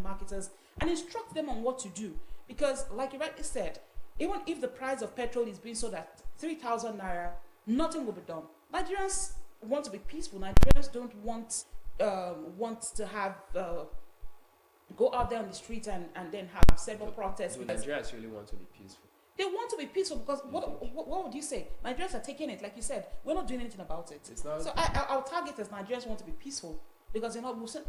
marketers and instruct them on what to do. Because, like you rightly said, even if the price of petrol is being sold at 3,000 naira, nothing will be done. Nigerians want to be peaceful. Nigerians don't want to have go out there on the street and then have several protests. Do Nigerians really want to be peaceful? They want to be peaceful because what would you say? Nigerians are taking it, like you said. We're not doing anything about it. It's not, so I'll target as Nigerians want to be peaceful because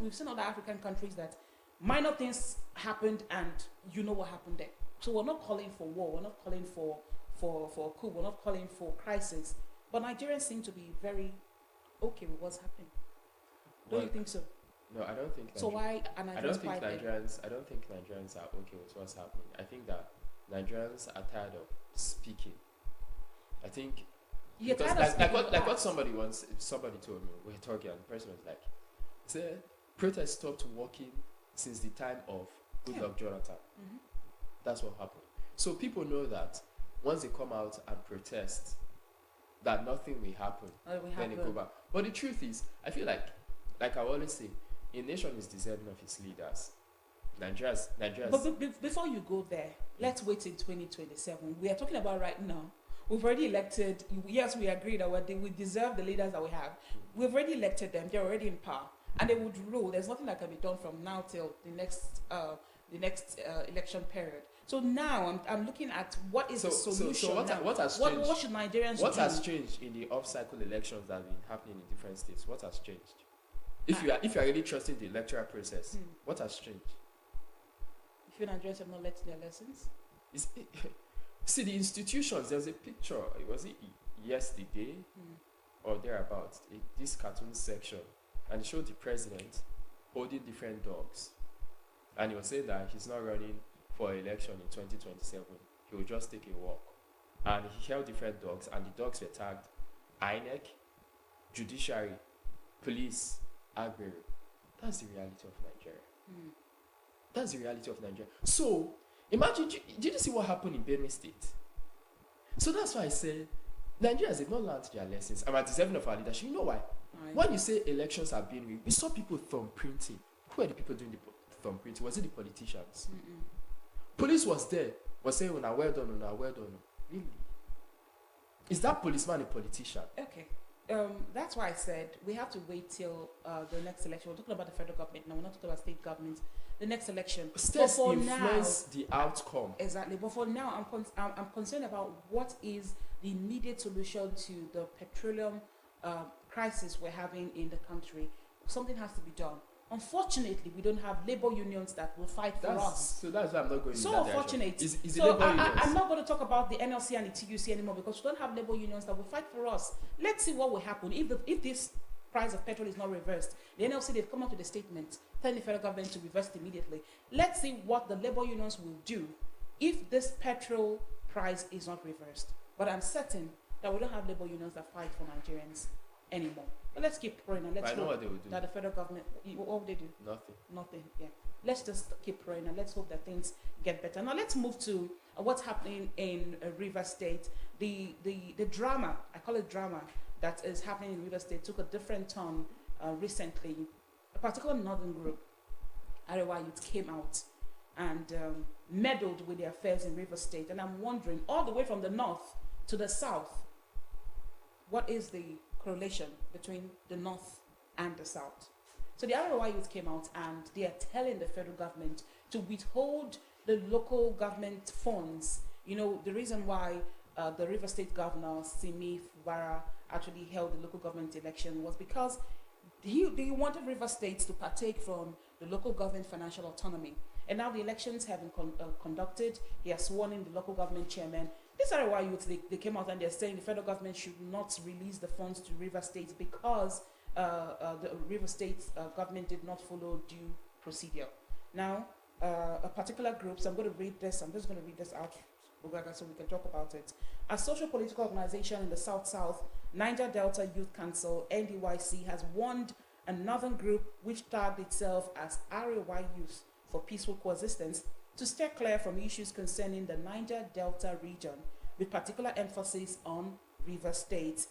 we've seen other African countries that minor things happened and you know what happened there. So we're not calling for war. We're not calling for a coup. We're not calling for crisis. But Nigerians seem to be very okay with what's happening. Don't you think so? No, I don't think. So why are Nigerians I don't think Nigerians are okay with what's happening. I think that Nigerians are tired of speaking. I think because like what somebody told me, we were talking and the person was like, said protests stopped working since the time of Goodluck Jonathan. Mm-hmm. That's what happened. So people know that once they come out and protest, that nothing will happen. Then they go back. But the truth is, I feel like I always say, a nation is deserving of its leaders. Nigeria's. But before you go there, let's wait in 2027. We are talking about right now. We've already elected. Yes, we agree that we deserve the leaders that we have. We've already elected them. They're already in power, and they would rule. There's nothing that can be done from now till the next election period. So now I'm looking at what is the solution. So what has changed? What should Nigerians do? What has changed in the off-cycle elections that have been happening in different states? What has changed? If you are really trusting the electoral process, what has changed? If you Nigerians have not learned their lessons, see the institutions. There's a picture. It was yesterday or thereabouts. This cartoon section, and it showed the president holding different dogs, and he was saying that he's not running for election in 2027. He will just take a walk, and he held different dogs, and the dogs were tagged INEC, judiciary, police, Agbero. That's the reality of Nigeria. That's the reality of Nigeria. So imagine, did you see what happened in Benue State? So that's why I said Nigerians have not learned their lessons. I'm at the 7 of our leadership. You know why? When you say elections are being rigged, we saw people thumb printing. Who are the people doing the thumb printing? Was it the politicians? Police was there, was saying, well done. Really? Is that policeman a politician? Okay. That's why I said we have to wait till the next election. We're talking about the federal government now. We're not talking about state governments. The next election. States influence the outcome. Exactly. But for now, I'm concerned about what is the immediate solution to the petroleum crisis we're having in the country. Something has to be done. Unfortunately, we don't have labor unions that will fight for us. So that's why I'm not going. So unfortunate. I'm not going to talk about the NLC and the TUC anymore because we don't have labor unions that will fight for us. Let's see what will happen if this price of petrol is not reversed. The NLC, they've come out with a statement telling the federal government to reverse it immediately. Let's see what the labor unions will do if this petrol price is not reversed. But I'm certain that we don't have labor unions that fight for Nigerians anymore. But let's keep praying and let's hope that the federal government, what would they do? Nothing, yeah. Let's just keep praying and let's hope that things get better. Now let's move to what's happening in Rivers State. The drama, I call it drama, that is happening in Rivers State took a different turn recently. A particular northern group, Arewa Youth, came out and meddled with the affairs in Rivers State. And I'm wondering, all the way from the north to the south, what is the correlation between the north and the south? So the Arewa Youth came out and they are telling the federal government to withhold the local government funds. You know, the reason why the Rivers State Governor, Simi Fubara, actually held the local government election was because he wanted Rivers State to partake from the local government financial autonomy. And now the elections have been conducted. He has sworn in the local government chairman. These Arewa Youth, they came out and they're saying the federal government should not release the funds to Rivers State because the Rivers State government did not follow due procedure. Now, a particular group, so I'm going to read this, I'm just going to read this out so we can talk about it. A social political organization in the South-South, Niger Delta Youth Council, NDYC, has warned a northern group which tagged itself as Arewa Youth for Peaceful Coexistence to steer clear from issues concerning the Niger Delta region, with particular emphasis on Rivers State.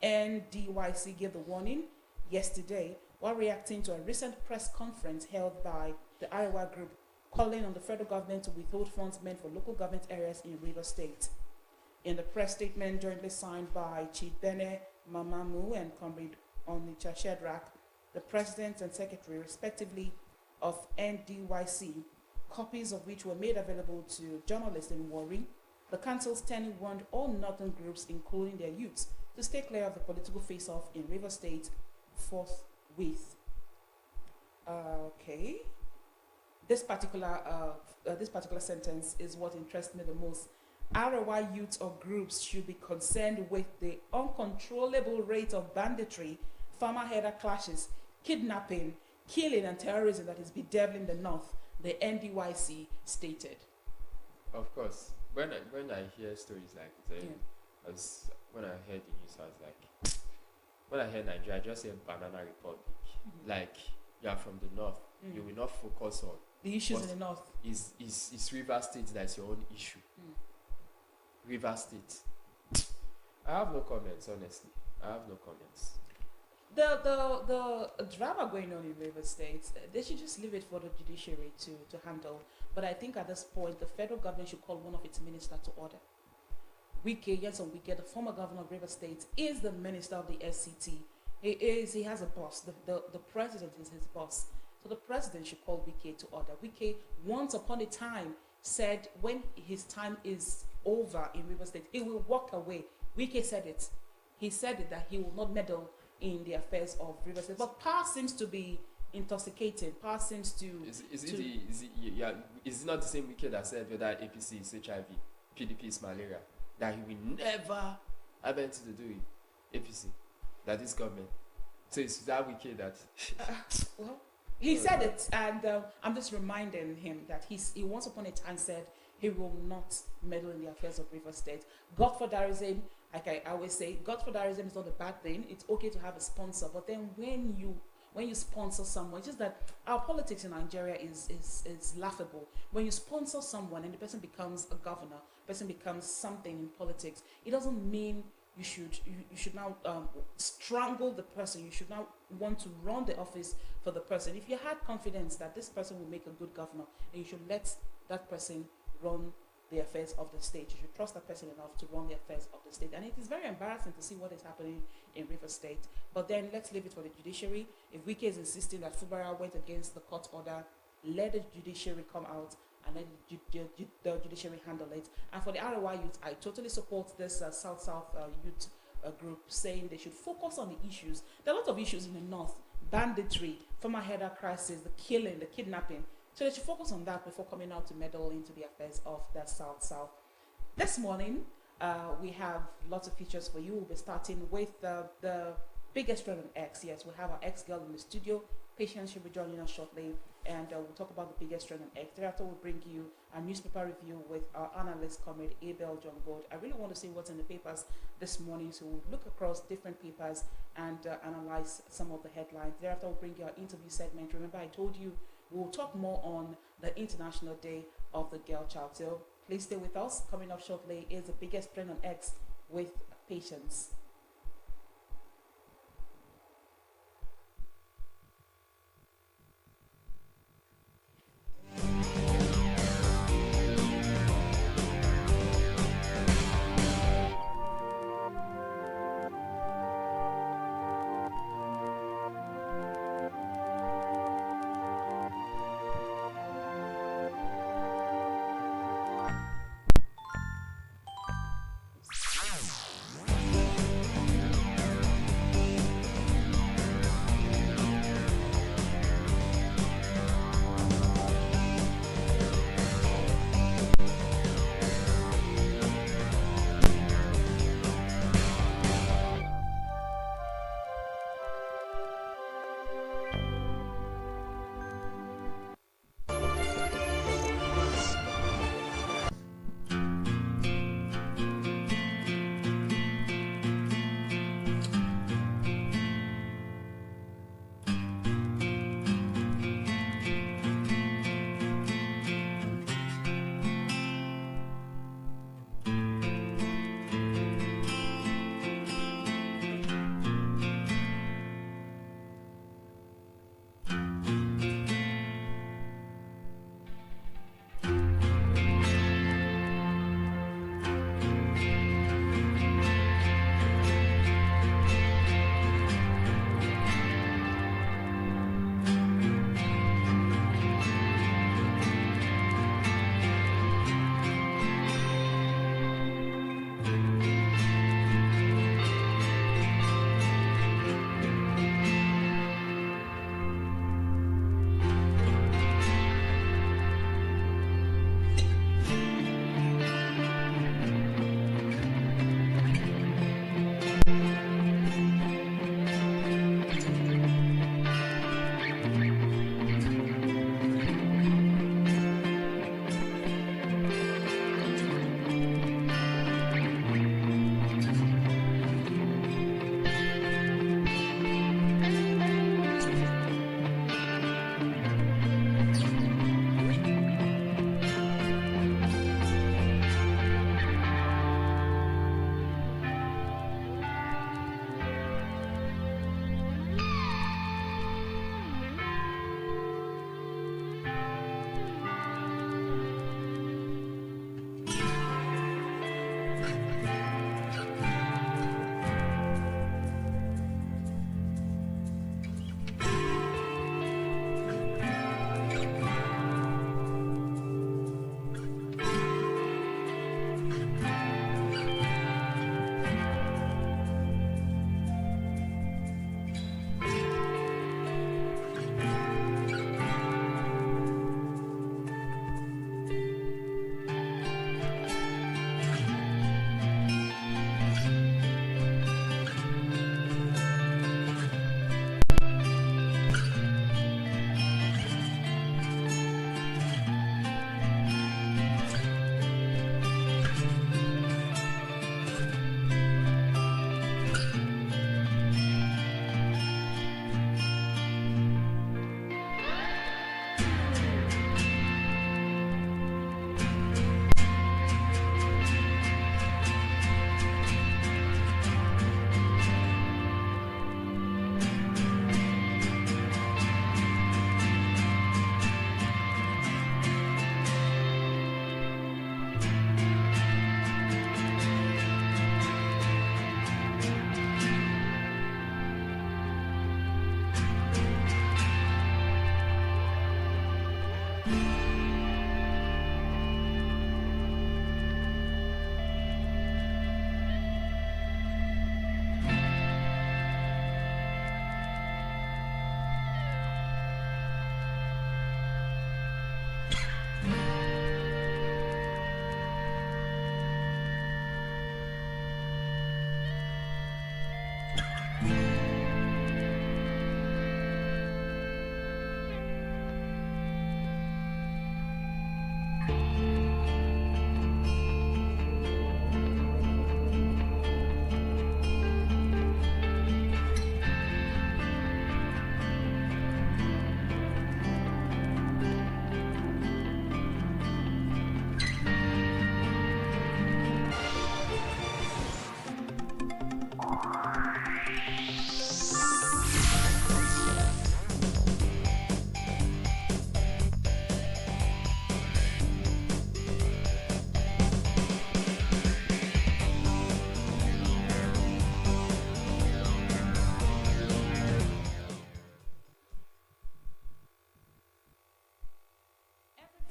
NDYC gave the warning yesterday while reacting to a recent press conference held by the Arewa Group calling on the federal government to withhold funds meant for local government areas in Rivers State. In the press statement jointly signed by Chief Bene Mamamu and Comrade Onitsha Shedrack, the President and Secretary, respectively, of NDYC, copies of which were made available to journalists in Warri, the Council standing warned all northern groups, including their youths, to stay clear of the political face-off in Rivers State forthwith. Okay. This particular sentence is what interests me the most. Arewa youths or groups should be concerned with the uncontrollable rate of banditry, farmer-herder clashes, kidnapping, killing, and terrorism that is bedeviling the north, the NDYC stated. Of course, when I hear stories like this, when I heard the news, I was like, when I heard Nigeria, I just say Banana Republic. Like, you are from the north, you will not focus on the issues in the north. Is River State that's your own issue? River State. I have no comments, honestly. I have no comments. The drama going on in River State, they should just leave it for the judiciary to handle. But I think at this point, the federal government should call one of its ministers to order. Wike, Wike, the former governor of River State, is the minister of the SCT. He has a boss. The president is his boss. So the president should call Wike to order. Wike, once upon a time, said when his time is over in River State, he will walk away. Wike said it. He said it that he will not meddle in the affairs of River State. But power seems to be intoxicating. Power seems to... Is it not the same Wike that said whether APC is HIV, PDP is malaria, that he will never have anything to do with APC, that this government? So it's that Wike that... well, he said it, and I'm just reminding him that he once upon a time said he will not meddle in the affairs of River State. Godfatherism, like I always say, Godfatherism is not a bad thing. It's okay to have a sponsor, but then when you sponsor someone, it's just that our politics in Nigeria is laughable. When you sponsor someone and the person becomes a governor, person becomes something in politics, it doesn't mean you should now strangle the person. You should now want to run the office for the person. If you had confidence that this person will make a good governor, then you should let that person run the affairs of the state. You should trust that person enough to run the affairs of the state. And it is very embarrassing to see what is happening in River State. But then let's leave it for the judiciary. If Wike is insisting that Fubara went against the court order, let the judiciary come out and let the judiciary handle it. And for the Arewa youth, I totally support this South-South youth group saying they should focus on the issues. There are a lot of issues in the north. Banditry, farmer-herder crisis, the killing, the kidnapping. So they should focus on that before coming out to meddle into the affairs of the South-South. This morning, we have lots of features for you. We'll be starting with the biggest trend on X. Yes, we have our X-girl in the studio. Patience should be joining us shortly, and we'll talk about the biggest trend on X. Thereafter, we'll bring you a newspaper review with our analyst, Comrade Abel John Gold. I really want to see what's in the papers this morning, so we'll look across different papers and analyze some of the headlines. Thereafter, we'll bring you our interview segment. Remember, I told you we'll talk more on the International Day of the Girl Child. So please stay with us. Coming up shortly is the biggest trend on X with Patience.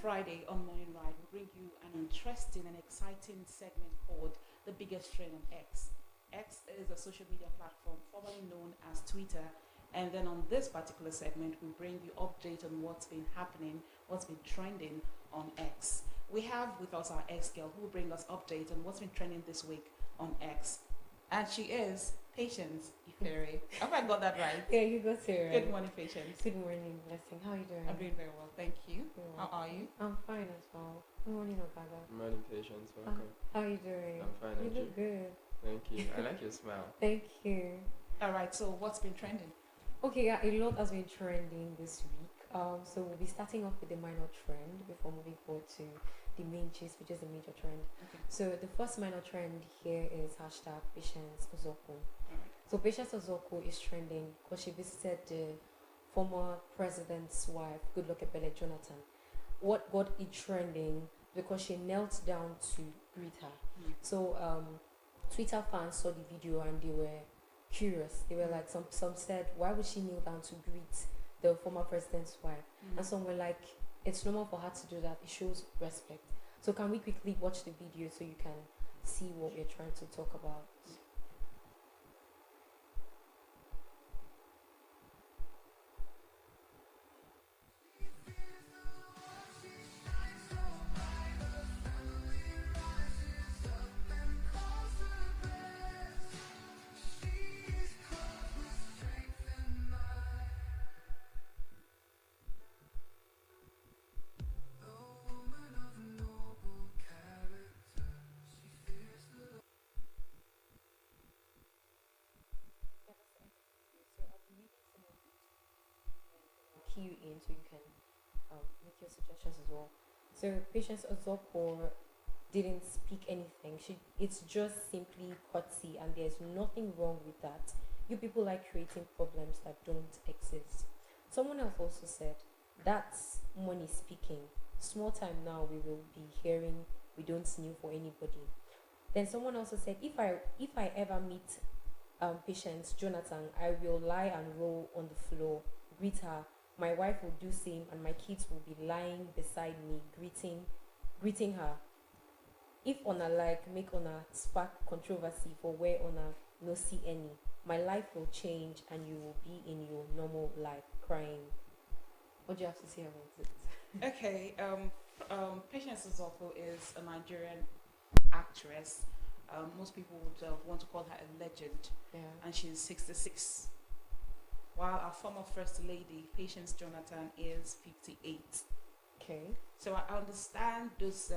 Friday on Morning Ride, we bring you an interesting and exciting segment called The Biggest Trend on X. X is a social media platform formerly known as Twitter. And then on this particular segment, we bring you update on what's been happening, what's been trending on X. We have with us our X girl who will bring us updates on what's been trending this week on X. And she is Patience Ifere. Have I got that right? Yeah, you got it right. Good morning, Patience. Good morning, Blessing. How are you doing? I'm doing very well, thank you. How are you? I'm fine as well. Good morning, Ogaga. Good morning, Patience. Welcome. How are you doing? I'm fine, You and you? look good. Thank you. I like your smile. Thank you. All right, so what's been trending? Okay, yeah, a lot has been trending this week. So we'll be starting off with the minor trend before moving forward to the main gist, which is the major trend. Okay. So the first minor trend here is hashtag Patience Ozoko. Alright. So Patience Ozoko is trending because she visited the former president's wife, Goodluck Ebele Jonathan. What got it trending? Because she knelt down to greet her. So Twitter fans saw the video and they were curious. They were like, some said, why would she kneel down to greet the former president's wife? And some were like, it's normal for her to do that. It shows respect. So can we quickly watch the video so you can see what we're trying to talk about? Key you in so you can make your suggestions as well. So Patience Ozoko didn't speak anything. It's just simply courtesy, and there's nothing wrong with that. You people like creating problems that don't exist. Someone else also said that's money speaking. Small time now we will be hearing we don't kneel for anybody. Then someone also said if I ever meet Patience Jonathan, I will lie and roll on the floor, greet her. My wife will do same, and my kids will be lying beside me, greeting her. If ona like make ona spark controversy for where ona no see any, my life will change and you will be in your normal life crying. What do you have to say about it? Okay, Patience Ozoko is a Nigerian actress. Most people would want to call her a legend, and she's 66. While our former First Lady, Patience Jonathan, is 58. Okay. So I understand those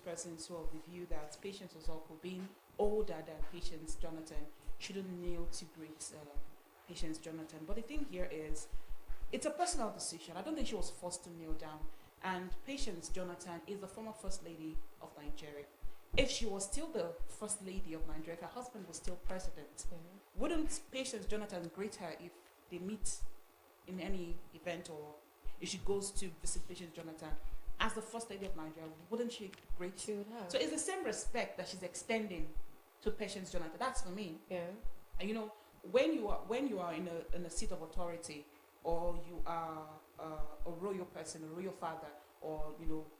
persons who are of the view that Patience Ozoko, being older than Patience Jonathan, shouldn't kneel to greet Patience Jonathan. But the thing here is, it's a personal decision. I don't think she was forced to kneel down. And Patience Jonathan is the former First Lady of Nigeria. If she was still the First Lady of Nigeria, if her husband was still president, wouldn't Patience Jonathan greet her if they meet in any event, or if she goes to visit Patience Jonathan as the First Lady of Nigeria, wouldn't she greet? She would have. So it's the same respect that she's extending to Patience Jonathan. That's for me. Yeah. And you know, when you are in a seat of authority, or you are a royal person, a royal father, or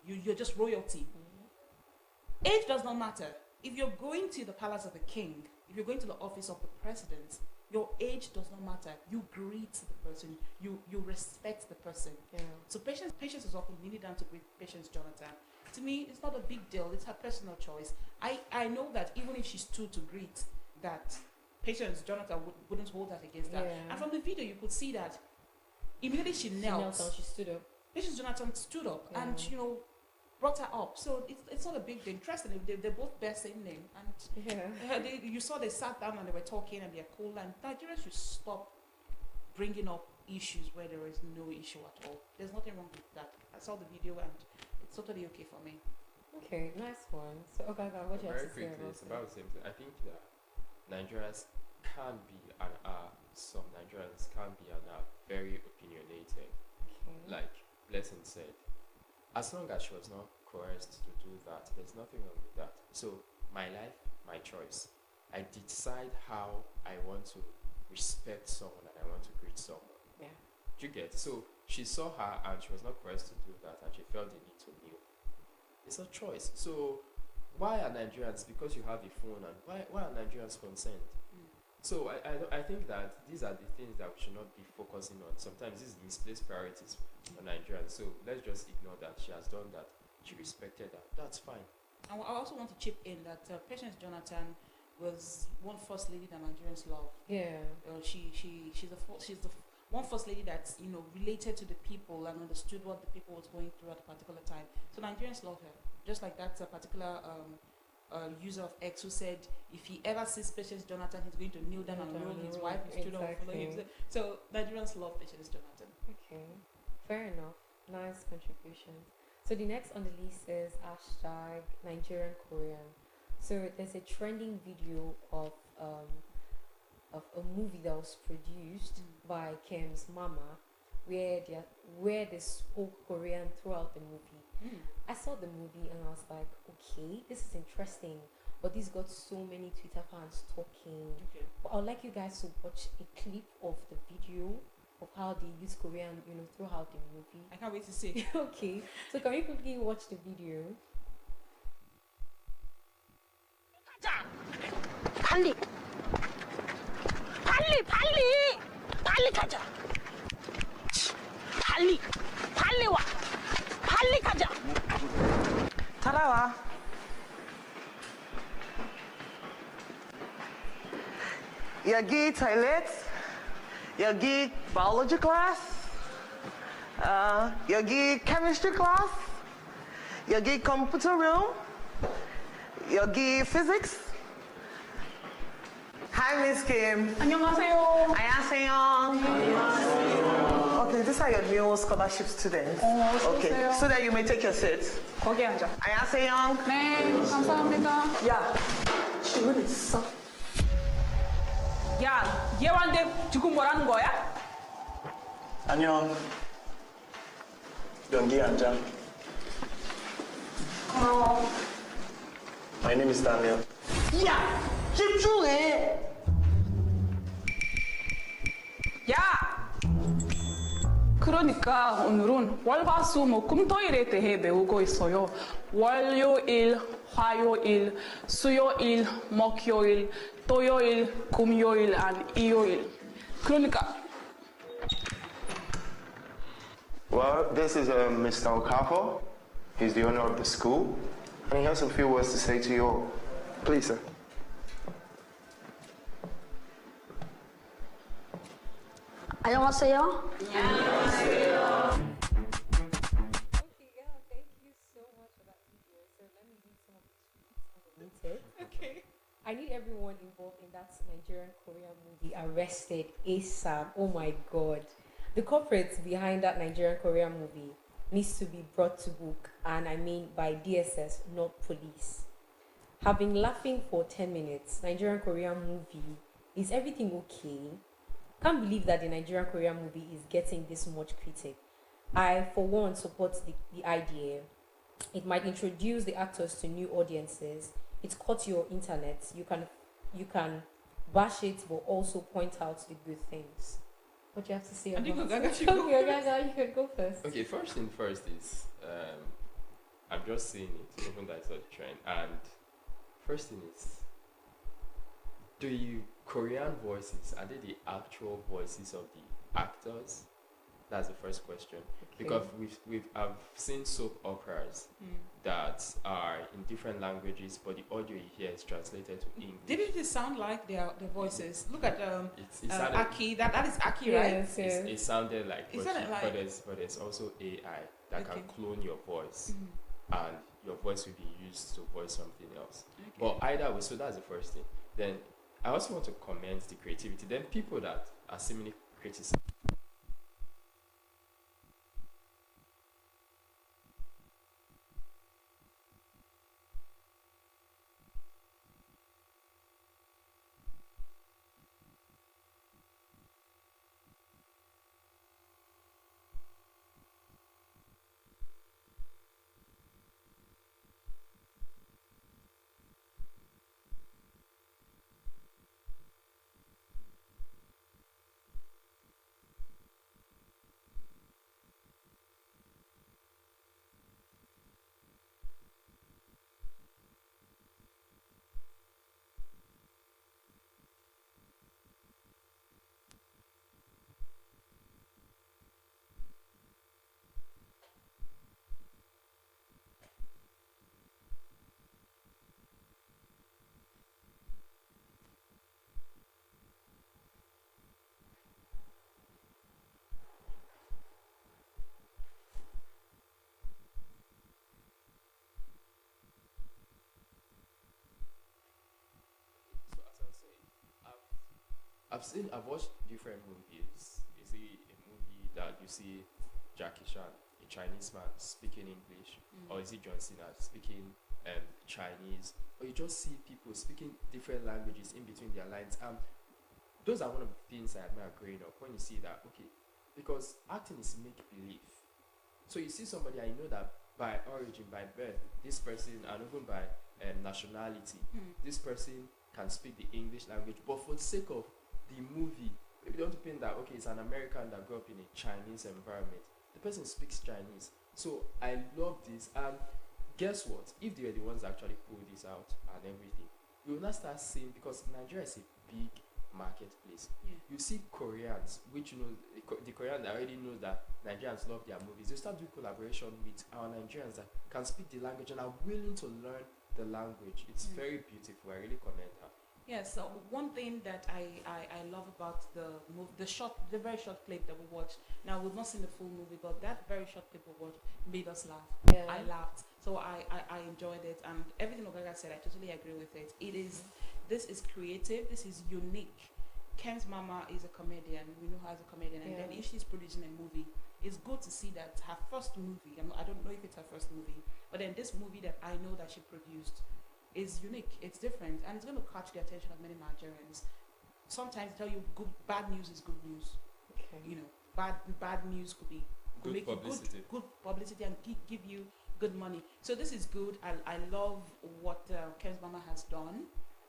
you're just royalty. Age does not matter. If you're going to the palace of the king, if you're going to the office of the president, your age does not matter. You greet the person. You respect the person. Yeah. So Patience is often kneeling down to greet Patience Jonathan. To me, it's not a big deal. It's her personal choice. I know that even if she stood to greet, that Patience Jonathan wouldn't hold that against her. Yeah. And from the video, you could see that immediately she knelt down, she stood up. Patience Jonathan stood up and brought her up. So it's not a big deal. Interesting, they both bear same name, and you saw they sat down and they were talking and they're cool. And Nigerians should stop bringing up issues where there is no issue at all. There's nothing wrong with that. I saw the video and it's totally okay for me. Okay, nice one. So Ogaga, what do you have to say Very quickly, about it's about the same thing. I think that Nigerians can be and are, some Nigerians can be and are very opinionated. Okay. Like Blessing said, as long as she was not coerced to do that, there's nothing wrong with that. So my life, my choice. I decide how I want to respect someone and I want to greet someone. Yeah. Do you get? So she saw her and she was not coerced to do that, and she felt the need to kneel. It's a choice. So why are Nigerians, because you have a phone, and why are Nigerians concerned? So I think that these are the things that we should not be focusing on. Sometimes this is misplaced priorities for Nigerians. So let's just ignore that. She has done that. She respected that. That's fine. And I also want to chip in that Patience Jonathan was one first lady that Nigerians love. Yeah. She's the one first lady that's related to the people and understood what the people was going through at a particular time. So Nigerians love her. Just like that particular user of X who said if he ever sees Patience Jonathan, he's going to kneel down and roll his wife, his children will follow him. So Nigerians love Patience Jonathan. Okay, fair enough. Nice contribution. So the next on the list is hashtag Nigerian Korean. So there's a trending video of a movie that was produced by Kim's mama, where they spoke Korean throughout the movie. I saw the movie and I was like, okay, this is interesting, but this got so many Twitter fans talking. Okay. But I'd like you guys to watch a clip of the video of how they use Korean, throughout the movie. I can't wait to see. Okay, so can we quickly watch the video? 빨리 빨리 빨리 빨리 가자 빨리 빨리 와 빨리 가자 따라와 여기 toilet 여기 biology class 여기 chemistry class 여기 computer room 여기 physics. Hi, Miss Kim. 안녕하세요. 안녕하세요. Okay, these are your new scholarship students. Okay, 좋으세요. so that you may take your seats. 거기 앉아. 안녕하세요. 네, 감사합니다. 야, 질문 있어? 야, 얘한테 지금 뭐라는 거야? 안녕. 여기 앉아. My name is Daniel. 야, 집중해. 야! 그러니까 오늘은 월화수목금토일에 대해 배우고 있어요. 월요일, 화요일, 수요일, 목요일, 토요일, 금요일, 일요일. 그러니까 Well, this is Mr. Okafor. He's the owner of the school. And he has a few words to say to you all. Please, sir. 안녕하세요. Okay, yeah, thank you so much for that video. So let me read some of the tweets underneath it. Okay. I need everyone involved in that Nigerian Korean movie arrested ASAP. Oh my god. The culprits behind that Nigerian Korean movie needs to be brought to book, and I mean by DSS, not police. Have been laughing for 10 minutes. Nigerian Korean movie. Is everything okay? Can't believe that the Nigerian Korean movie is getting this much critic. I, for one, support the idea. It might introduce the actors to new audiences. It's caught your internet. You can bash it, but also point out the good things. What do you have to say I think about Gaga it? should go Okay, Gaga, you can go first. Okay, first thing first is I'm just seeing it, even though it's not a trend. And first thing is, the Korean voices, are they the actual voices of the actors? That's the first question. Okay. Because I've seen soap operas that are in different languages, but the audio you hear is translated to English. Didn't it sound like their voices? Look at It sounded, Aki. That is Aki, right? Yes, yes. it sounded like, It sounded like- but there's also AI that can Okay. clone your voice, and your voice will be used to voice something else. Okay. But either way, so that's the first thing. Then I also want to commend the creativity. Then people that are seemingly criticizing I've watched different movies. You see a movie that you see Jackie Chan, a Chinese man speaking English, or is it John Cena speaking Chinese, or you just see people speaking different languages in between their lines. Those are one of the things I admire growing up, when you see that, okay, because acting is make believe. So you see somebody and you know that by origin, by birth, this person, and even by nationality, this person can speak the English language, but for the sake of the movie, maybe they want to paint that, okay, it's an American that grew up in a Chinese environment. The person speaks Chinese. So I love this, and guess what? If they were the ones that actually pull this out and everything, you will not start seeing, because Nigeria is a big marketplace. You see Koreans, which the Koreans already know that Nigerians love their movies. They start doing collaboration with our Nigerians that can speak the language and are willing to learn the language. It's very beautiful. I really commend her. Yeah, so one thing that I love about the very short clip that we watched. Now we've not seen the full movie, but that very short clip we watched made us laugh. Yeah. I laughed, so I enjoyed it, and everything Ogaga said, I totally agree with it. This is creative. This is unique. Ken's mama is a comedian. We know her as a comedian, and then if she's producing a movie, it's good to see that her first movie. I don't know if it's her first movie, but then this movie that I know that she produced is unique. It's different, and it's going to catch the attention of many Nigerians. Sometimes tell you bad news is good news. Okay. You know, bad news could Good make publicity. you good publicity and give you good money. So this is good. I love what Ken's mama has done,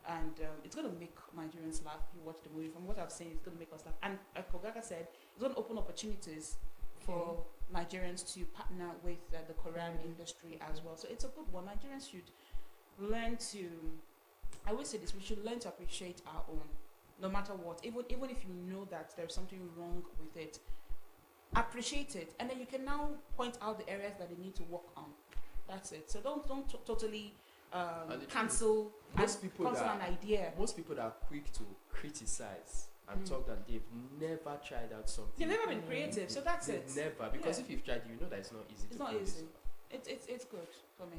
and it's going to make Nigerians laugh. You watch the movie. From what I've seen, it's going to make us laugh. And like Ogaga said, it's going to open opportunities for Nigerians to partner with the Korean industry as well. So it's a good one. Nigerians should learn to, I always say this, we should learn to appreciate our own, no matter what. Even if you know that there's something wrong with it, appreciate it, and then you can now point out the areas that they need to work on. That's it. So don't totally cancel an idea. Most people that are quick to criticize and talk that they've never tried out something. They've never been creative, so that's it. Never, because if you've tried, you know that it's not easy. It's not easy. It's good for me.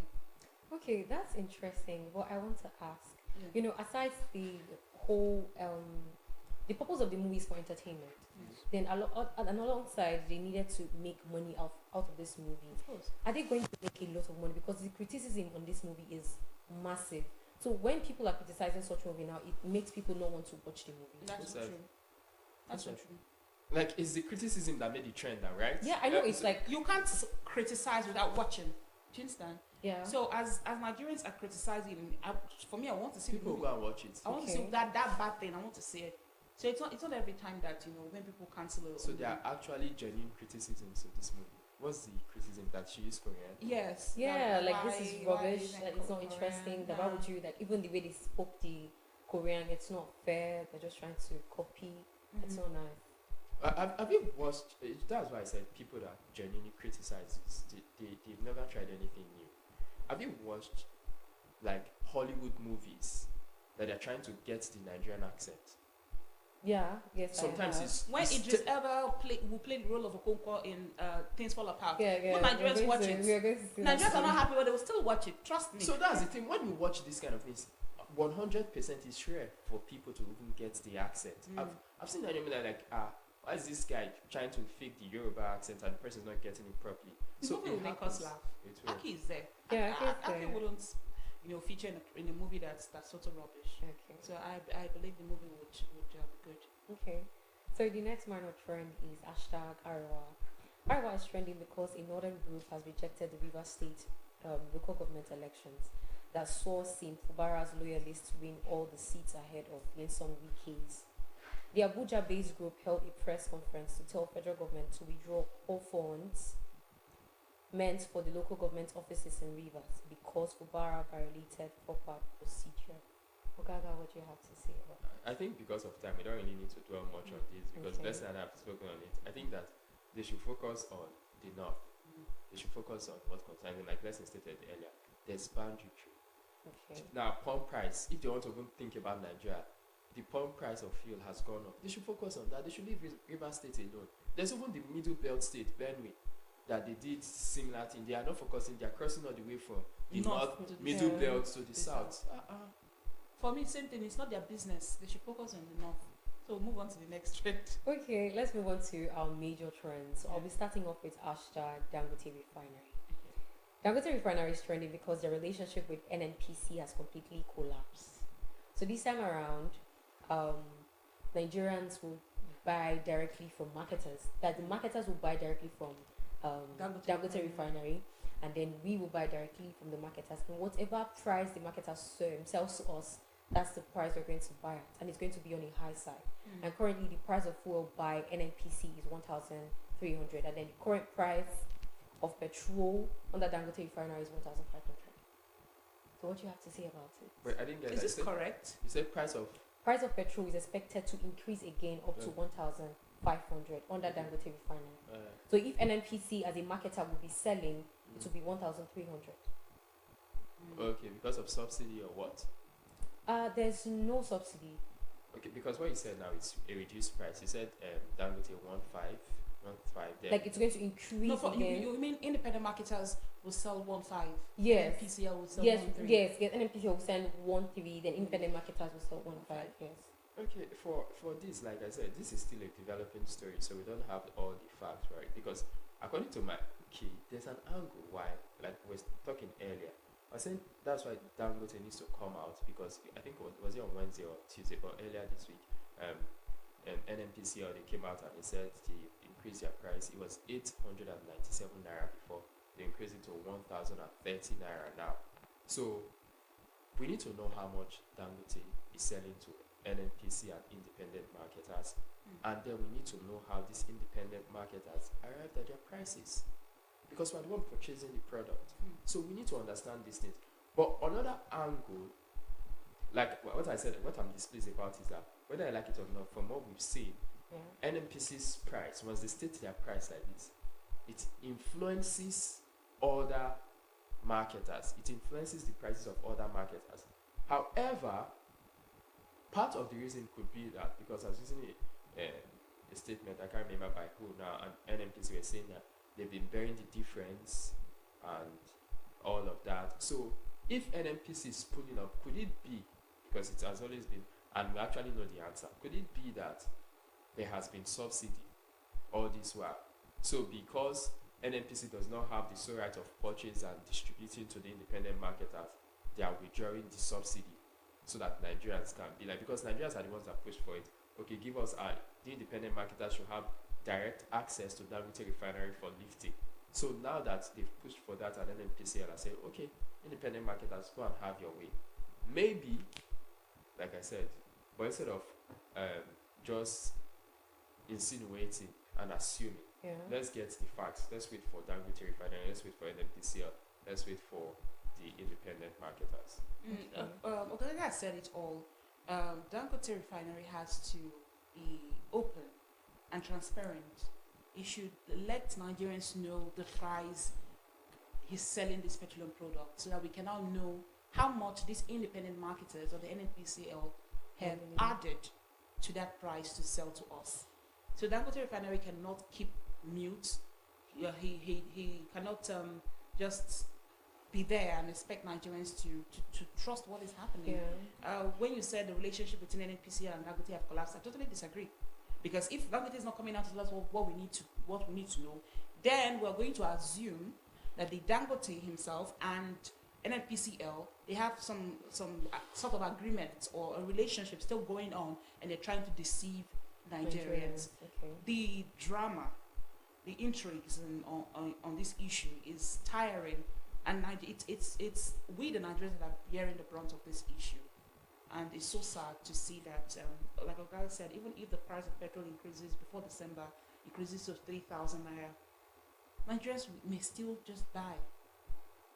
Okay, that's interesting. What I want to ask, aside the whole, the purpose of the movie is for entertainment. Then alongside, they needed to make money out of this movie. Of course. Are they going to make a lot of money? Because the criticism on this movie is massive. So when people are criticizing such movie now, it makes people not want to watch the movie. That's so true. That's so true. Like, it's the criticism that made the trend now, right? Yeah, I know. It's like you can't criticize without watching. Do you understand? Yeah. So as Nigerians are criticizing, for me, I want to see people go and watch it. I want to see that bad thing. I want to see it. So it's not every time that when people cancel it. So there are actually genuine criticisms of this movie. What's the criticism that she used Korean? Yes. Yeah, like this is rubbish. That it's not interesting. That why would you even the way they spoke the Korean? It's not fair. They're just trying to copy. It's not nice. Have you watched? That's why I said people that genuinely criticize they've never tried anything new. Have you watched like Hollywood movies that they're trying to get the Nigerian accent? Yeah, yes. Sometimes it's when Idris Elba will play the role of Okonkwo in Things Fall Apart. Yeah. When Nigerians watch it, Nigerians are not happy, but they will still watch it. Trust me. So that's the thing. When you watch this kind of things, 100% is rare for people to even get the accent. I've seen that like why is this guy trying to fake the Yoruba accent and the person's not getting it properly? So it will make us laugh. Aki is there. Yeah, Aki wouldn't, feature in a movie that's total rubbish. Okay. So I believe the movie would be good. Okay. So the next minor trend is #Arewa. Arewa is trending because a northern group has rejected the Rivers State local government elections that saw Sim Fubara's loyalists win all the seats ahead of Nyesom Wike's. The Abuja-based group held a press conference to tell federal government to withdraw all funds meant for the local government offices in Rivers because Fubara violated proper procedure. Ogaga, what do you have to say about that? I think because of time, we don't really need to dwell much on this because Blessing and I have spoken on it. I think that they should focus on the north. They should focus on what concerns them. Like Blessing stated earlier, there's boundary trade. Okay. Now, pump price, if they want to even think about Nigeria, the pump price of fuel has gone up. They should focus on that. They should leave Rivers State alone. There's even the middle belt state, Benue, that they did similar thing. They are not focusing, they are crossing all the way from the north middle belt to the south. For me, same thing. It's not their business. They should focus on the north. So move on to the next trend. Okay, let's move on to our major trends. I'll be starting off with #Dangote Refinery. Dangote Refinery is trending because the relationship with NNPC has completely collapsed. So this time around, Nigerians will buy directly from marketers. That the marketers will buy directly from Dangote Refinery, and then we will buy directly from the marketers. And whatever price the marketers sells to us, that's the price we're going to buy at, and it's going to be on a high side. And currently, the price of fuel by NNPC is 1,300, and then the current price of petrol under Dangote Refinery is 1,500. So what do you have to say about it? But I didn't get Is that. this correct? You said price of Price of petrol is expected to increase again up to 1,500 under Dangote Refinery. So if NNPC as a marketer will be selling, it will be 1,300. Okay, because of subsidy or what? There's no subsidy. Okay, because what you said now is a reduced price. You said Dangote 1.5. Then Like it's going to increase No, for, again. you mean independent marketers will sell 1.5? Yes. PCL will sell Yes, 1.3? yes. NNPC will sell 1.3, then independent marketers will sell 1.5. Yes. okay, for this, like I said, this is still a developing story, so we don't have all the facts, right? Because according to my key, there's an angle why, like we were talking earlier. I was saying that's why Dangote needs to come out, because I think was it on Wednesday or Tuesday, but earlier this week, NNPCL, they came out and they said they increased their price. It was 897 naira before. They increased it to 1,030 naira now. So we need to know how much Dangote is selling to NNPC and independent marketers, and then we need to know how these independent marketers arrived at their prices, because we're the one purchasing the product. So we need to understand these things. But another angle, like what I said, what I'm displeased about is that whether I like it or not, from what we've seen, NNPC's price, once they state their price like this, it influences other marketers. It influences the prices of other marketers. However, part of the reason could be that because I was using a statement, I can't remember by who now, and NNPC were saying that they've been bearing the difference and all of that. So if NNPC is pulling up, could it be, because it has always been, and we actually know the answer, could it be that there has been subsidy all this while? So because NNPC does not have the sole right of purchase and distributing to the independent marketers, they are withdrawing the subsidy so that Nigerians can be like, because Nigerians are the ones that push for it. Okay, give us the independent marketers should have direct access to Dangote Refinery for lifting. So now that they've pushed for that, and NNPCL are saying, okay, independent marketers, go and have your way. Maybe, like I said, but instead of just insinuating and assuming, let's get the facts. Let's wait for Dangote Refinery. Let's wait for NNPCL. Let's wait for the independent marketers. Okay, I said it all. Dangote Refinery has to be open and transparent. He should let Nigerians know the price he's selling this petroleum product, so that we can now know how much these independent marketers or the NNPCL have added to that price to sell to us. So Dangote Refinery cannot keep mute. He cannot just be there and expect Nigerians to trust what is happening. When you said the relationship between NNPC and Dangote have collapsed, I totally disagree. Because if Dangote is not coming out to tell us what we need to know, then we're going to assume that the Dangote himself and NNPCL, they have some sort of agreement or a relationship still going on, and they're trying to deceive Nigerians. The drama, the intrigues on this issue is tiring, and it's we the Nigerians that are bearing the brunt of this issue. And it's so sad to see that, like Oga said, even if the price of petrol increases before December, increases to 3,000 naira, Nigerians may still just buy.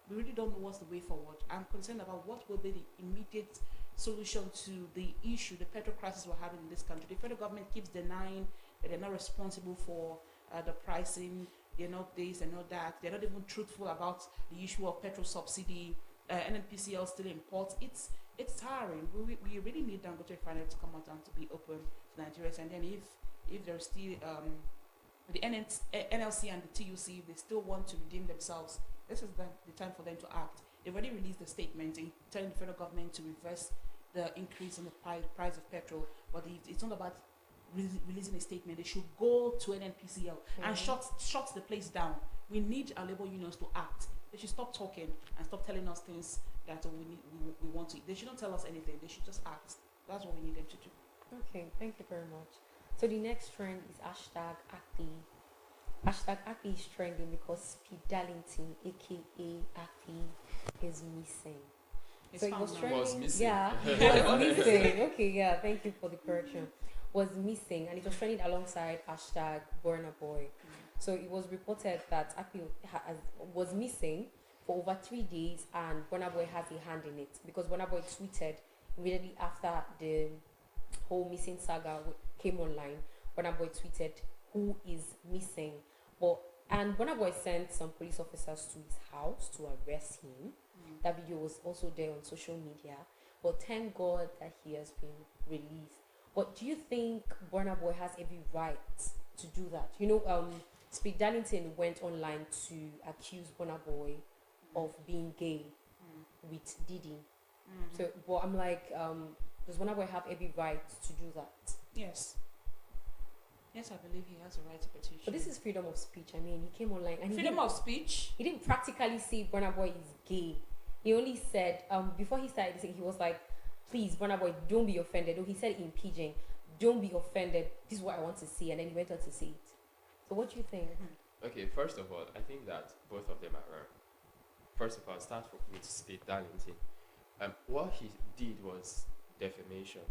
We really don't know what's the way forward. I'm concerned about what will be the immediate solution to the issue, the petrol crisis we're having in this country. The federal government keeps denying that they're not responsible for the pricing, they're not this, they're not that. They're not even truthful about the issue of petrol subsidy. NNPCL still imports. It's tiring. We really need Dangote Refinery to come out and to be open to Nigerians. And then if there's still the NLC and the TUC, if they still want to redeem themselves, this is the time for them to act. They've already released a statement telling the federal government to reverse the increase in the price of petrol, but it's not about releasing a statement. They should go to NNPCL and shut the place down. We need our labor unions to act. They should stop talking and stop telling us things that we want to. They shouldn't tell us anything. They should just act. That's what we need them to do. Okay, thank you very much. So the next trend is hashtag Akpi. Hashtag Akpi is trending because Speed Darlington, aka Akpi, is missing. It's So it was found now. trending. Was missing. Yeah, it was missing. Okay, yeah, thank you for the correction. Was missing, and it was trending alongside hashtag Burna Boy. So it was reported that Akpi was missing for over 3 days, and Burna Boy has a hand in it because Burna Boy tweeted immediately after the whole missing saga came online. Burna Boy tweeted, "Who is missing?" And Burna Boy sent some police officers to his house to arrest him. That video was also there on social media. But thank God that he has been released. But do you think Burna Boy has every right to do that? You know, Speed Darlington went online to accuse Burna Boy of being gay with Diddy. So, but I'm like, does Burna Boy have every right to do that? Yes. Yes, I believe he has a right to petition. But this is freedom of speech. I mean, he came online and freedom of speech. he didn't practically say Burna Boy is gay. He only said, before he started saying, he was like, "Please, Burna Boy, don't be offended." Or he said in pidgin, "Don't be offended. This is what I want to see." And then he went on to say it. So what do you think? Okay, first of all, I think that both of them are wrong. First of all, start with Speed Darlington. What he did was defamation.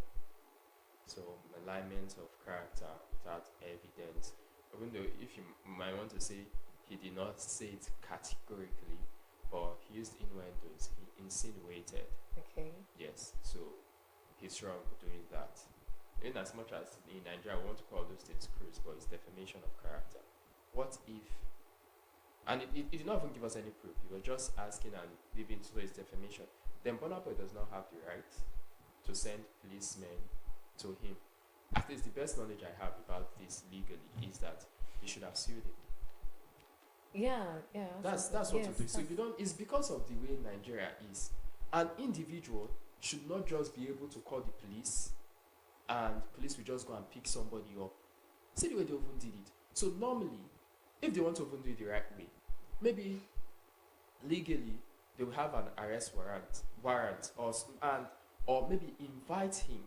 So, malignment of character without evidence. Even though, if you might want to say, he did not say it categorically, but he used innuendos, he insinuated. Okay. Yes, so he's wrong doing that. In as much as in Nigeria, we want to call those things cruise, but it's defamation of character. What if, and it did not even give us any proof, he was just asking and leaving, so it's defamation. Then Burna Boy does not have the right to send policemen to him. At least the best knowledge I have about this legally is that he should have sued him. Yeah. That's what to do. So if you don't, it's because of the way Nigeria is. An individual should not just be able to call the police and police will just go and pick somebody up. See the way they even did it. So normally, if they want to even do it the right way, maybe legally they will have an arrest warrant, or maybe invite him.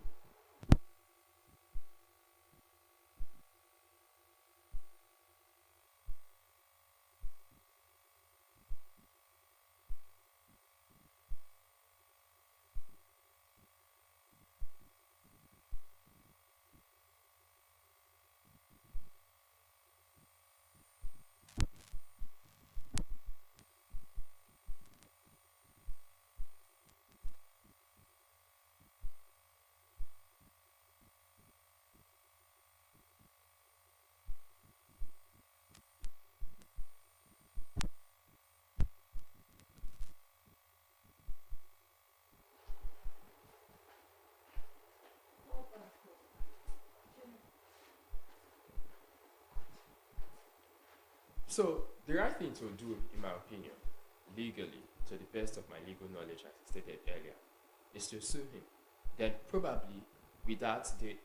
So the right thing to do, in my opinion, legally, to the best of my legal knowledge, as I stated earlier, is to sue him. Then probably with that, they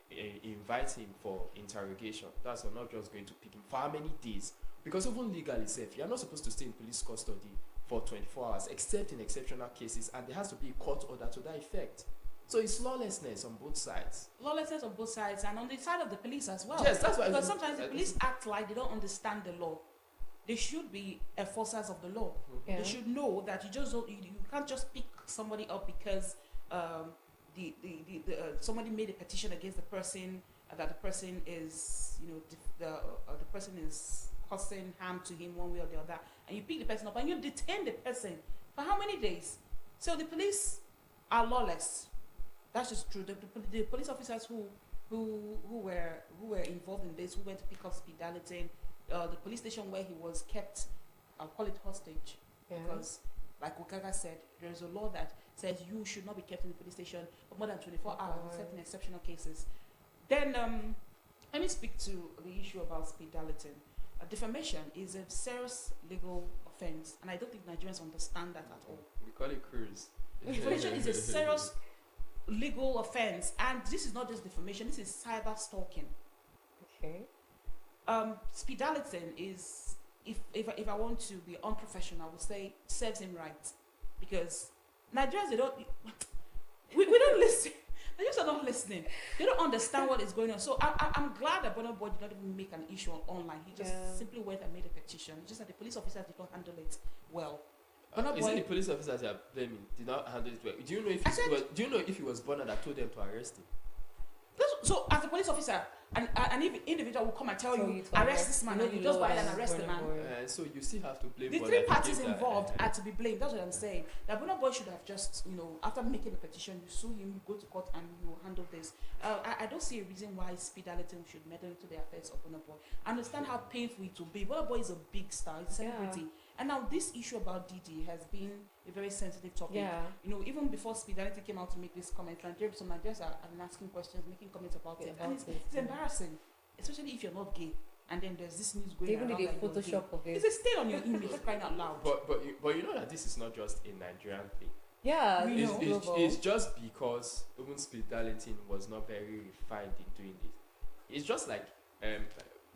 invite him for interrogation. That's not just going to pick him for how many days. Because even legally safe, you're not supposed to stay in police custody for 24 hours, except in exceptional cases, and there has to be a court order to that effect. So it's lawlessness on both sides. Lawlessness on both sides, and on the side of the police as well. Yes, that's why. Because sometimes the police act like they don't understand the law. They should be enforcers of the law. Yeah. They should know that you just don't, you can't just pick somebody up because somebody made a petition against the person, that the person is, the person is causing harm to him one way or the other, and you pick the person up and you detain the person for how many days? So the police are lawless. That's just true. The police officers who were involved in this, who went to pick up Speed Darlington, the police station where he was kept, I'll call it hostage, because like Okaga said, there is a law that says you should not be kept in the police station for more than 24 hours, except in exceptional cases. Then let me speak to the issue about Speed Darlington. Defamation is a serious legal offense, and I don't think Nigerians understand that at all. We call it cruise. Defamation is a serious legal offense, and this is not just defamation, this is cyber stalking. Okay. Speed Darlington is, if I want to be unprofessional, I would say serves him right, because Nigerians, they don't, we don't listen. They just are not listening. They don't understand what is going on. So I'm glad that Burna Boy did not even make an issue online. He just simply went and made a petition. It's just that the police officers did not handle it well. Is it the police officers they are blaming did not handle it well? Do you know if it was Burna that told them to arrest him? So as a police officer, an individual will come and tell you arrest this man, and you just go ahead and arrest the man. So you still have to blame the Burna. Three parties involved are to be blamed. That's what I'm saying. That Burna Boy should have just, after making a petition, you sue him, you go to court, and you handle this. I don't see a reason why Speed Darlington should meddle into the affairs of Burna Boy. I understand how painful it will be. Burna Boy is a big star, he's a celebrity. Yeah. And now this issue about Diddy has been a very sensitive topic. Yeah. Even before Speed Darlington came out to make this comment, some Nigerians are asking questions, making comments about it. And it's embarrassing, especially if you're not gay. And then there's this news going around. Even the Photoshop of it. It's a stain on your image, crying out loud. But you know that this is not just a Nigerian thing. Yeah, it's just because even Speed Darlington was not very refined in doing this. It's just like a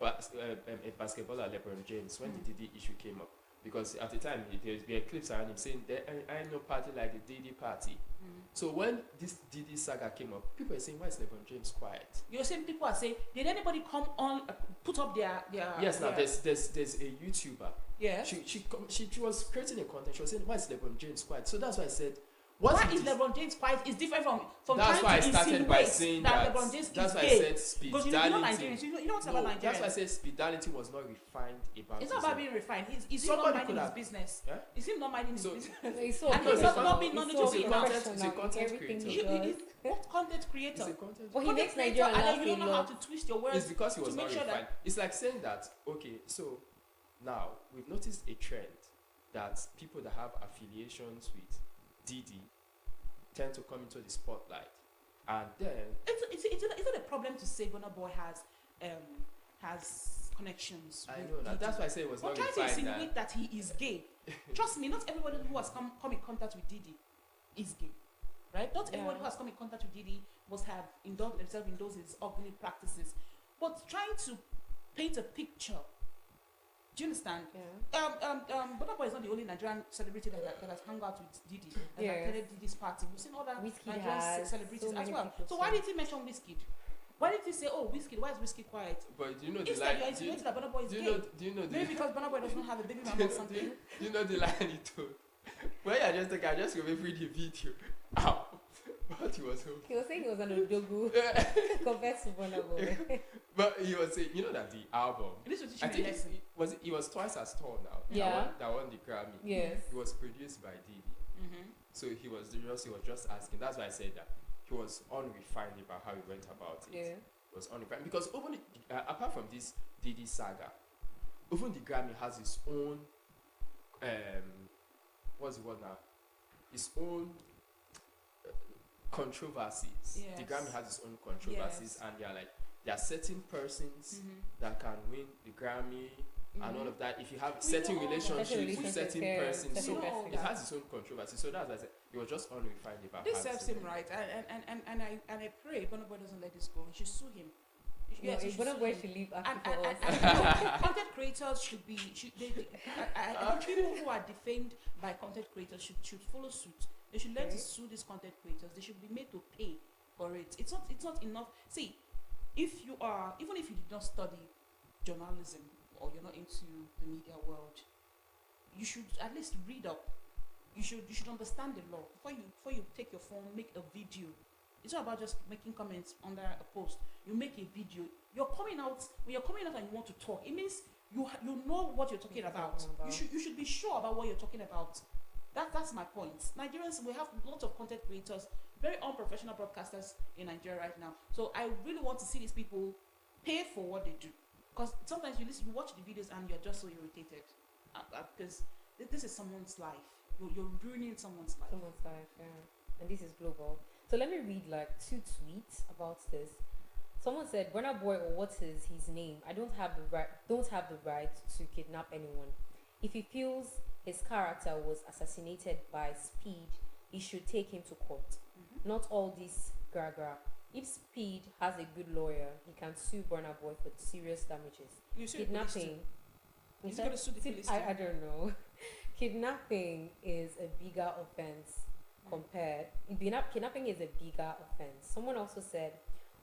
basketballer, LeBron James, when the Diddy issue came up. Because at the time, there were clips around him saying, I ain't no party like the Diddy party. So when this Diddy saga came up, people were saying, why is LeBron James quiet? You're saying people are saying, did anybody come on, put up their Yes, now there's a YouTuber. Yeah. She was creating a content. She was saying, why is LeBron James quiet? So that's why I said, why is LeBron James quiet? It's different from that's trying why to I started by saying that LeBron James that's is why gay. I said Speed Darlington. Nigerians, you know what's about Nigerians. That's why I said Speed Darlington was not refined about. It's not about being refined. Is he not minding his business? Yeah? Is he not minding his business? And he's not being knowledgeable enough. It's a content creator. What content creator? Well, he makes Nigeria laugh and you don't know how to twist your words. It's because he was not refined. That it's like saying that, okay, so now we've noticed a trend that people that have affiliations with Diddy tend to come into the spotlight, and then is it a problem to say Burna Boy has connections? I know that. That's why I say it was not refined. Trying to insinuate that he is gay. Trust me, not everybody who has come in contact with Diddy is gay, right? Not everybody who has come in contact with Diddy must have indulged themselves in those his ugly practices. But trying to paint a picture. Do you understand? Yeah. Burna Boy is not the only Nigerian celebrity that has hung out with Diddy and attended Diddy's party. We've seen other Nigerian celebrities as well. So why did he mention Wizkid? Why did he say, "Oh, Wizkid"? Why is Wizkid quiet? But do you know the Instead, line? you're insinuating that Burna Boy is gay. Do you know the? Maybe because Burna Boy does not have a baby mama or something. Do you know the line he told? When I just think I just remember the video. Ow. But he was okay. He was saying he was an Odogu compared to Burna Boy. But he was saying, you know that the album. This was I think he was twice as tall now. Yeah. That won the Grammy. Yes. It was produced by Diddy. So he was just asking. That's why I said that he was unrefined about how he went about it. Yeah. It was unrefined because even apart from this Diddy saga, even the Grammy has its own what's the word now? Its own controversies. Yes. The Grammy has its own controversies, and there are certain persons that can win the Grammy and all of that. If you have certain relationships with certain persons, so it has its own controversy. So that's why I said it was just unrefined about. This serves him right, and I pray Burna Boy doesn't let this go. He should sue him. Yes, Burna Boy should leave after us. And content creators should be. I think people who are defamed by content creators should follow suit. They should learn to sue these content creators. They should be made to pay for it. It's not enough. See, even if you did not study journalism or you're not into the media world, you should at least read up. You should understand the law before you take your phone, make a video. It's not about just making comments under a post. You make a video. When you're coming out and you want to talk, it means you know what you're talking about. You should be sure about what you're talking about. That's my point. Nigerians, we have lots of content creators, very unprofessional broadcasters in Nigeria right now. So I really want to see these people pay for what they do. Because sometimes you watch the videos and you're just so irritated. Because this is someone's life. You're ruining someone's life. And this is global. So let me read like 2 tweets about this. Someone said, Burna Boy, or what is his name? I don't have the right to kidnap anyone. If he feels his character was assassinated by Speed, he should take him to court. Not all this gra-gra. if Speed has a good lawyer, he can sue Burna Boy for serious damages. You sue the police too. Kidnapping. He's going to sue the police too. I don't know. Kidnapping is a bigger offense compared. Kidnapping is a bigger offense. Someone also said,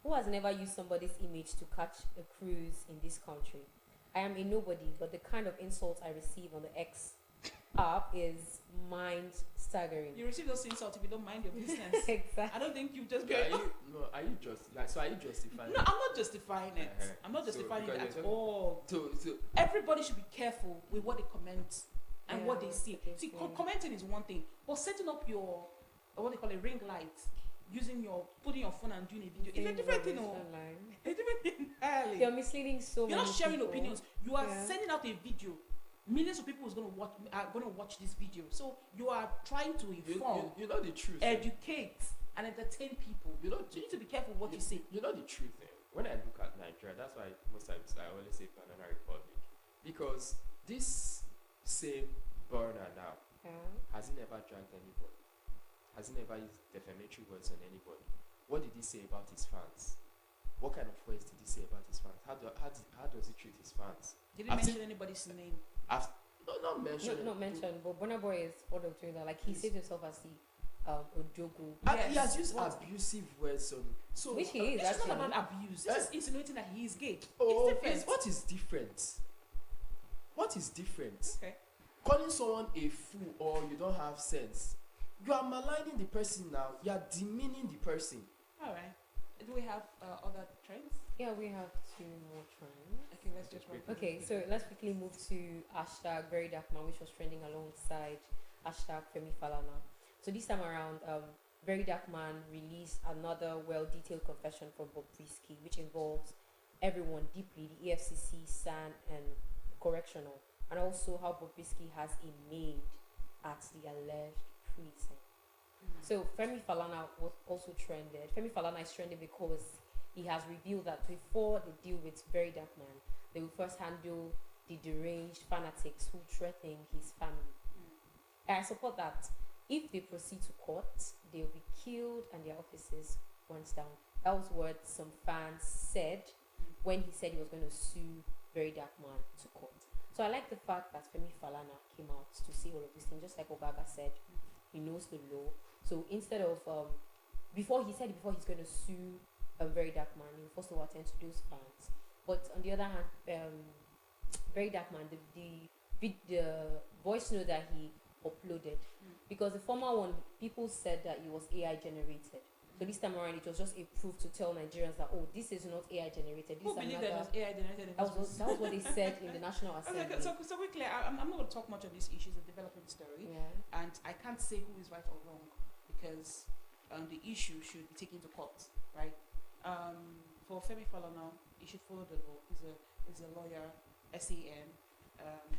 "Who has never used somebody's image to catch a cruise in this country? I am a nobody, but the kind of insults I receive on the X app is mind-staggering." You receive those insults if you don't mind your business. Exactly. I don't think you just Are you justifying No, it? I'm not justifying it. I'm not So, justifying it because at all. So Everybody should be careful with what they comment and what they see. See, yeah. commenting is one thing, but setting up your what they call a ring light, putting your phone and doing a video, it's a different thing. It's a different thing entirely. You're misleading so You're many not sharing people. opinions. You are Yeah. sending out a video. Millions of people are going to watch this video. So you are trying to inform, you know the truth. educate, and entertain people. You know, So you need to be careful what you say. You know the truth. When I look at Nigeria, that's why most times I always say Banana Republic, because this same burner now has he never dragged anybody, has he never used defamatory words on anybody. What did he say about his fans? What kind of words did he say about his fans? How does he treat his fans? Did he mention anybody's name? Not mention. Not mentioned, but Burna Boy is one of doing that. Like he sees himself as the Ojogo. And he has used abusive words on. So Which he is This is actually. not about abuse. This is insinuating that he is gay. Oh, It's different. what is different? What is different? Okay. Calling someone a fool or you don't have sense. You are maligning the person now. You are demeaning the person. All right. Do we have other trends? Yeah, we have 2 more trends. Okay, let's just run. Okay, so let's quickly move to hashtag Very Dark Man, which was trending alongside hashtag Femi Falana. So this time around, Very Dark Man released another well-detailed confession from Bobrisky, which involves everyone deeply, the EFCC, SAN, and correctional, and also how Bobrisky has a maid at the alleged prison. So Femi Falana was also trended. Femi Falana is trending because he has revealed that before they deal with Very Dark Man, they will first handle the deranged fanatics who threaten his family. And I support that. If they proceed to court, they will be killed and their offices burnt down. That was what some fans said when he said he was going to sue Very Dark Man to court. So I like the fact that Femi Falana came out to say all of these things, just like Ogaga said. He knows the law. So instead of before he's going to sue Very Dark Man, he will first of all attend to those fans. But on the other hand, Very Dark Man, the voice note that he uploaded, because the former one, people said that it was AI generated. So this time around, it was just a proof to tell Nigerians that, oh, this is not AI generated. This Who believed that it was AI generated? that was what they said in the National Assembly. Okay, so quickly, I'm not going to talk much on this issue. It's a development story, Yeah. and I can't say who is right or wrong because the issue should be taken to court, right? For Femi Falana, he should follow the law. He's a lawyer, SAN.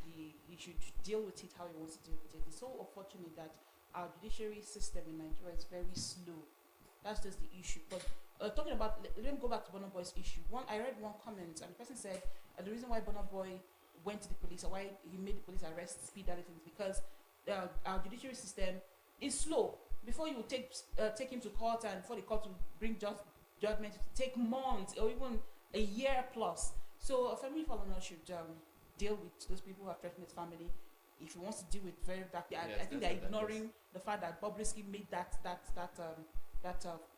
He should deal with it how he wants to deal with it. It's so unfortunate that our judiciary system in Nigeria is very slow. That's just the issue. But talking about, let me go back to Burna Boy's issue. I read one comment, and the person said the reason why Burna Boy went to the police or why he made the police arrest Speed Darlington is because our judiciary system is slow. Before you take him to court and for the court to bring judgment, it take months or even a year plus. So Femi Falana should deal with those people who have threatened his family. If he wants to deal with Very Dark, I think they're ignoring the fact that Bobrisky made that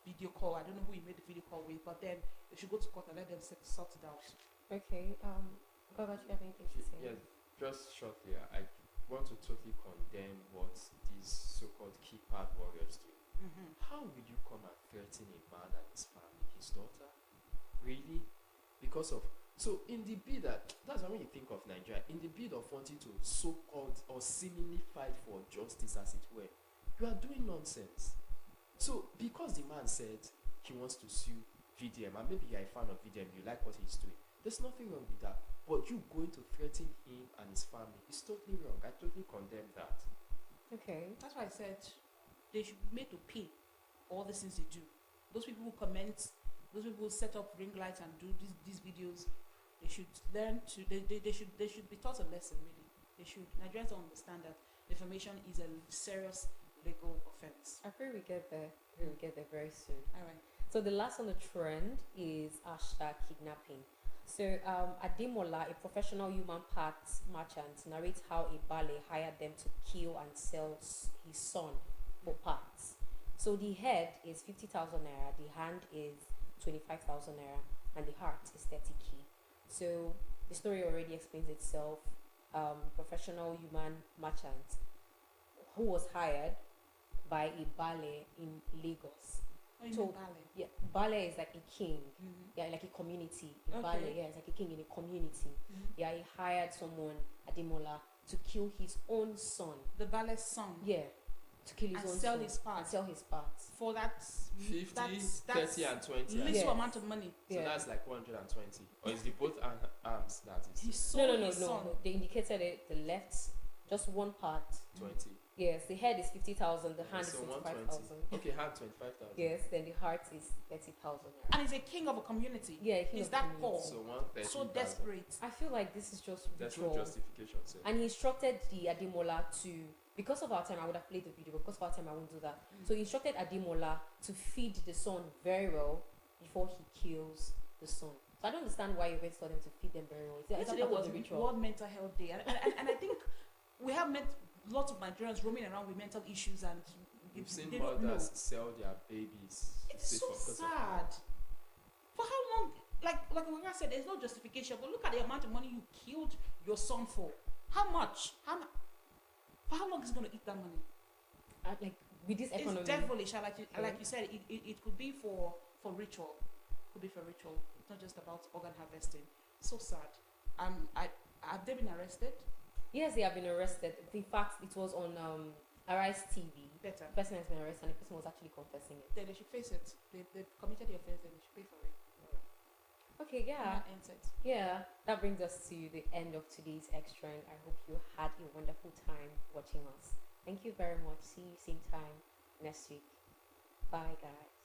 video call. I don't know who he made the video call with, but then they should go to court and let them sort it out. Okay. Baba, do you have anything to say? Yeah, just shortly, I want to totally condemn what these so-called keypad warriors do. How will you come and threaten a man and his family, his daughter? Really? Because of so in the bid that's when you think of Nigeria, in the bid of wanting to so-called or seemingly fight for justice, as it were, you are doing nonsense. So because the man said he wants to sue VDM, and maybe you're a fan of VDM, you like what he's doing, there's nothing wrong with that. But you going to threaten him and his family is totally wrong. I totally condemn that. Okay. That's why I said they should be made to pay all the things they do. Those people who comment, those people who set up ring lights and do these videos, they should learn to. They should be taught a lesson. Really, they should. Nigerians don't understand that defamation is a serious legal offense. I pray we get there. We will get there very soon. All right. So the last on the trend is hashtag kidnapping. So Ademola, a professional human parts merchant, narrates how a ballet hired them to kill and sell his son for parts. So the head is 50,000 naira, the hand is 25,000 naira, and the heart is 30k. So the story already explains itself. Professional human merchant who was hired by a ballet in Lagos. So ballet. Yeah, ballet is like a king. Yeah, like a community. A ballet, yeah, it's like a king in a community. Yeah, he hired someone, Ademola, to kill his own son. The ballet's son. Yeah, to kill his and own sell son. his parts. And sell his parts. For that 50, 30, and 20. little Yes. amount of money. So Yeah. that's like 120. Or is the both arms that He is sold No. his son. They indicated it. The left, just one part. 20? Yes, the head is 50,000. The hand is So 25,000. Okay, hand 25,000. Yes, then the heart is 30,000. And he's a king of a community. Yeah, he He's was that community. poor. So 130. So desperate. I feel like this is just There's no ritual. justification. So. And he instructed the Ademola to, because of our time, I would have played the video, but because of our time, I won't do that. So he instructed Ademola to feed the son very well before he kills the son. So I don't understand why you went to them to feed them very well. It's Yesterday part of was the ritual. World Mental Health Day, and I think we have met lots of Nigerians roaming around with mental issues, and We've seen they don't know. mothers sell their babies. It's so because of- sad. For how long? Like I said, there's no justification. But look at the amount of money you killed your son for. How much? For how long is he going to eat that money? Like with this economy. It's devilish. Like you said, it could be for ritual. Could be for ritual. It's not just about organ harvesting. So sad. Have they been arrested? Yes, they have been arrested. In fact, it was on Arise TV. Better. The person has been arrested and the person was actually confessing it. Then they should face it. They committed the offense. Then they should pay for it. Okay, yeah. That ends it. Yeah, that brings us to the end of today's extra, and I hope you had a wonderful time watching us. Thank you very much. See you same time next week. Bye, guys.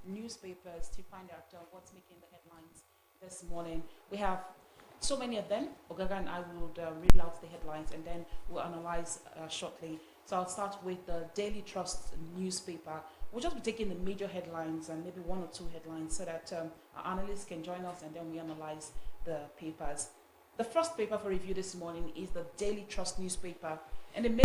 Newspapers to find out what's making the headlines this morning. We have so many of them. Ogaga and I would read out the headlines and then we'll analyze shortly. So I'll start with the Daily Trust newspaper. We'll just be taking the major headlines and maybe one or two headlines so that our analysts can join us and then we analyze the papers. The first paper for review this morning is the Daily Trust newspaper, and the